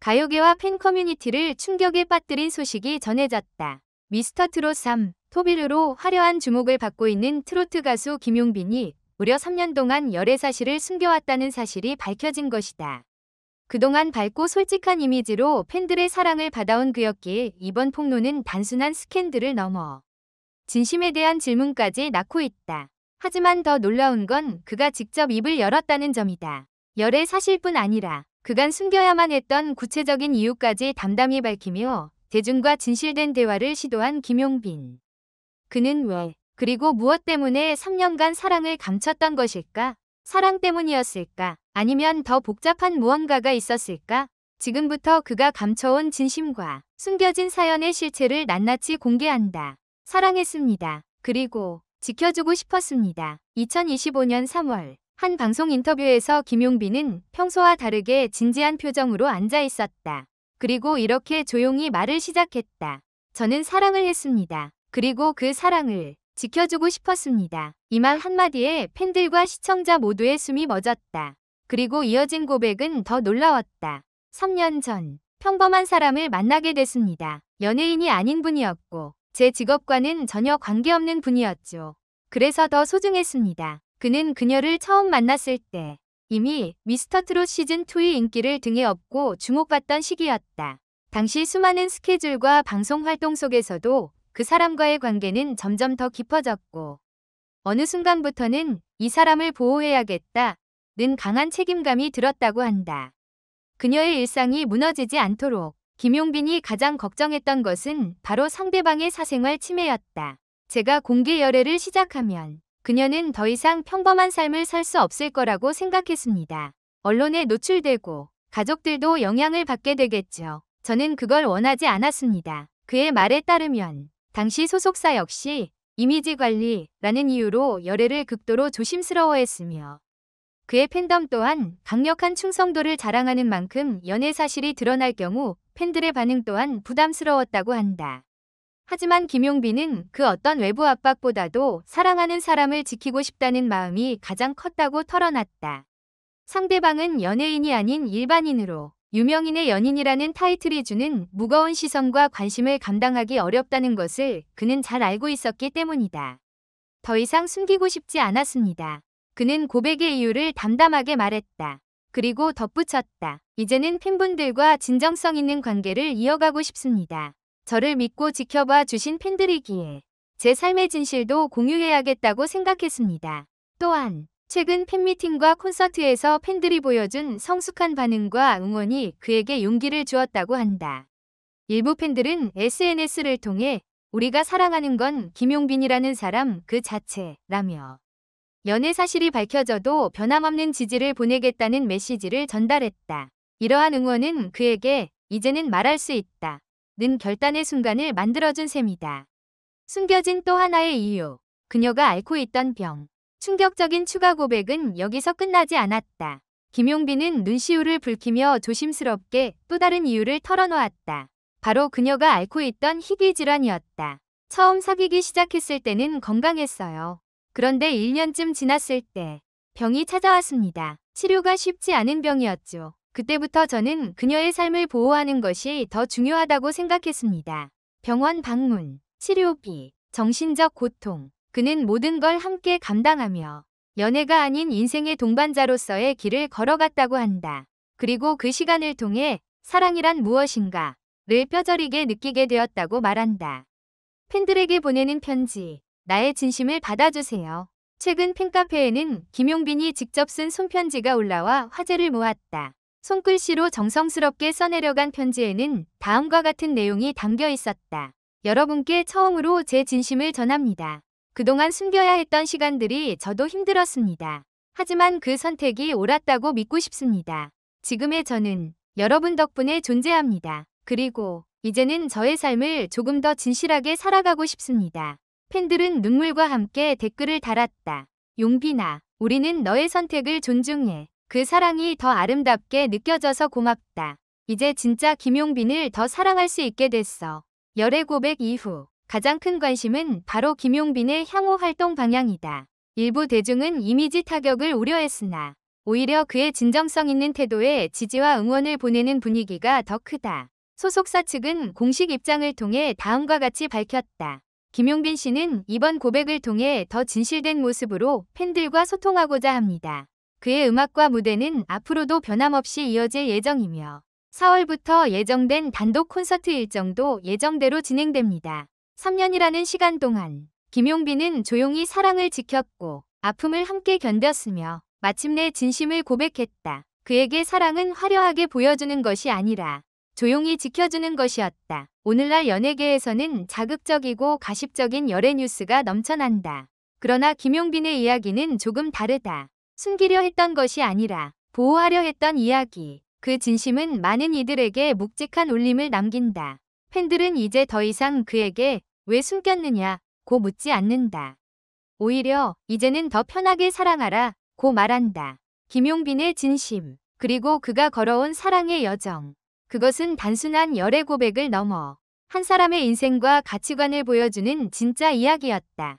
가요계와 팬 커뮤니티를 충격에 빠뜨린 소식이 전해졌다. 미스터트롯 3, 토빌로 화려한 주목을 받고 있는 트로트 가수 김용빈이 무려 3년 동안 열애 사실을 숨겨왔다는 사실이 밝혀진 것이다. 그동안 밝고 솔직한 이미지로 팬들의 사랑을 받아온 그였기에 이번 폭로는 단순한 스캔들을 넘어 진심에 대한 질문까지 낳고 있다. 하지만 더 놀라운 건 그가 직접 입을 열었다는 점이다. 열애 사실뿐 아니라 그간 숨겨야만 했던 구체적인 이유까지 담담히 밝히며 대중과 진실된 대화를 시도한 김용빈. 그는 왜, 그리고 무엇 때문에 3년간 사랑을 감췄던 것일까? 사랑 때문이었을까? 아니면 더 복잡한 무언가가 있었을까? 지금부터 그가 감춰온 진심과 숨겨진 사연의 실체를 낱낱이 공개한다. 사랑했습니다. 그리고 지켜주고 싶었습니다. 2025년 3월 한 방송 인터뷰에서 김용빈은 평소와 다르게 진지한 표정으로 앉아 있었다. 그리고 이렇게 조용히 말을 시작했다. 저는 사랑을 했습니다. 그리고 그 사랑을 지켜주고 싶었습니다. 이 말 한마디에 팬들과 시청자 모두의 숨이 멎었다. 그리고 이어진 고백은 더 놀라웠다. 3년 전 평범한 사람을 만나게 됐습니다. 연예인이 아닌 분이었고 제 직업과는 전혀 관계없는 분이었죠. 그래서 더 소중했습니다. 그는 그녀를 처음 만났을 때 이미 미스터트롯 시즌2의 인기를 등에 업고 주목받던 시기였다. 당시 수많은 스케줄과 방송 활동 속에서도 그 사람과의 관계는 점점 더 깊어졌고 어느 순간부터는 이 사람을 보호해야겠다는 강한 책임감이 들었다고 한다. 그녀의 일상이 무너지지 않도록 김용빈이 가장 걱정했던 것은 바로 상대방의 사생활 침해였다. 제가 공개 열애를 시작하면 그녀는 더 이상 평범한 삶을 살 수 없을 거라고 생각했습니다. 언론에 노출되고 가족들도 영향을 받게 되겠죠. 저는 그걸 원하지 않았습니다. 그의 말에 따르면 당시 소속사 역시 이미지 관리라는 이유로 열애를 극도로 조심스러워했으며 그의 팬덤 또한 강력한 충성도를 자랑하는 만큼 연애 사실이 드러날 경우 팬들의 반응 또한 부담스러웠다고 한다. 하지만 김용빈은 그 어떤 외부 압박보다도 사랑하는 사람을 지키고 싶다는 마음이 가장 컸다고 털어놨다. 상대방은 연예인이 아닌 일반인으로 유명인의 연인이라는 타이틀이 주는 무거운 시선과 관심을 감당하기 어렵다는 것을 그는 잘 알고 있었기 때문이다. 더 이상 숨기고 싶지 않았습니다. 그는 고백의 이유를 담담하게 말했다. 그리고 덧붙였다. 이제는 팬분들과 진정성 있는 관계를 이어가고 싶습니다. 저를 믿고 지켜봐 주신 팬들이기에 제 삶의 진실도 공유해야겠다고 생각했습니다. 또한 최근 팬미팅과 콘서트에서 팬들이 보여준 성숙한 반응과 응원이 그에게 용기를 주었다고 한다. 일부 팬들은 SNS를 통해 우리가 사랑하는 건 김용빈이라는 사람 그 자체라며 연애 사실이 밝혀져도 변함없는 지지를 보내겠다는 메시지를 전달했다. 이러한 응원은 그에게 이제는 말할 수 있다. 는 결단의 순간을 만들어준 셈이다. 숨겨진 또 하나의 이유. 그녀가 앓고 있던 병. 충격적인 추가 고백은 여기서 끝나지 않았다. 김용빈은 눈시울을 붉히며 조심스럽게 또 다른 이유를 털어놓았다. 바로 그녀가 앓고 있던 희귀 질환이었다. 처음 사귀기 시작했을 때는 건강했어요. 그런데 1년쯤 지났을 때 병이 찾아왔습니다. 치료가 쉽지 않은 병이었죠. 그때부터 저는 그녀의 삶을 보호하는 것이 더 중요하다고 생각했습니다. 병원 방문, 치료비, 정신적 고통. 그는 모든 걸 함께 감당하며 연애가 아닌 인생의 동반자로서의 길을 걸어갔다고 한다. 그리고 그 시간을 통해 사랑이란 무엇인가를 뼈저리게 느끼게 되었다고 말한다. 팬들에게 보내는 편지. 나의 진심을 받아주세요. 최근 팬카페에는 김용빈이 직접 쓴 손편지가 올라와 화제를 모았다. 손글씨로 정성스럽게 써내려간 편지에는 다음과 같은 내용이 담겨 있었다. 여러분께 처음으로 제 진심을 전합니다. 그동안 숨겨야 했던 시간들이 저도 힘들었습니다. 하지만 그 선택이 옳았다고 믿고 싶습니다. 지금의 저는 여러분 덕분에 존재합니다. 그리고 이제는 저의 삶을 조금 더 진실하게 살아가고 싶습니다. 팬들은 눈물과 함께 댓글을 달았다. 용빈아, 우리는 너의 선택을 존중해. 그 사랑이 더 아름답게 느껴져서 고맙다. 이제 진짜 김용빈을 더 사랑할 수 있게 됐어. 열애 고백 이후 가장 큰 관심은 바로 김용빈의 향후 활동 방향이다. 일부 대중은 이미지 타격을 우려했으나 오히려 그의 진정성 있는 태도에 지지와 응원을 보내는 분위기가 더 크다. 소속사 측은 공식 입장을 통해 다음과 같이 밝혔다. 김용빈 씨는 이번 고백을 통해 더 진실된 모습으로 팬들과 소통하고자 합니다. 그의 음악과 무대는 앞으로도 변함없이 이어질 예정이며 4월부터 예정된 단독 콘서트 일정도 예정대로 진행됩니다. 3년이라는 시간 동안 김용빈은 조용히 사랑을 지켰고 아픔을 함께 견뎠으며 마침내 진심을 고백했다. 그에게 사랑은 화려하게 보여주는 것이 아니라 조용히 지켜주는 것이었다. 오늘날 연예계에서는 자극적이고 가십적인 열애 뉴스가 넘쳐난다. 그러나 김용빈의 이야기는 조금 다르다. 숨기려 했던 것이 아니라 보호하려 했던 이야기. 그 진심은 많은 이들에게 묵직한 울림을 남긴다. 팬들은 이제 더 이상 그에게 왜 숨겼느냐 고 묻지 않는다. 오히려 이제는 더 편하게 사랑하라 고 말한다. 김용빈의 진심, 그리고 그가 걸어온 사랑의 여정. 그것은 단순한 열애 고백을 넘어 한 사람의 인생과 가치관을 보여주는 진짜 이야기였다.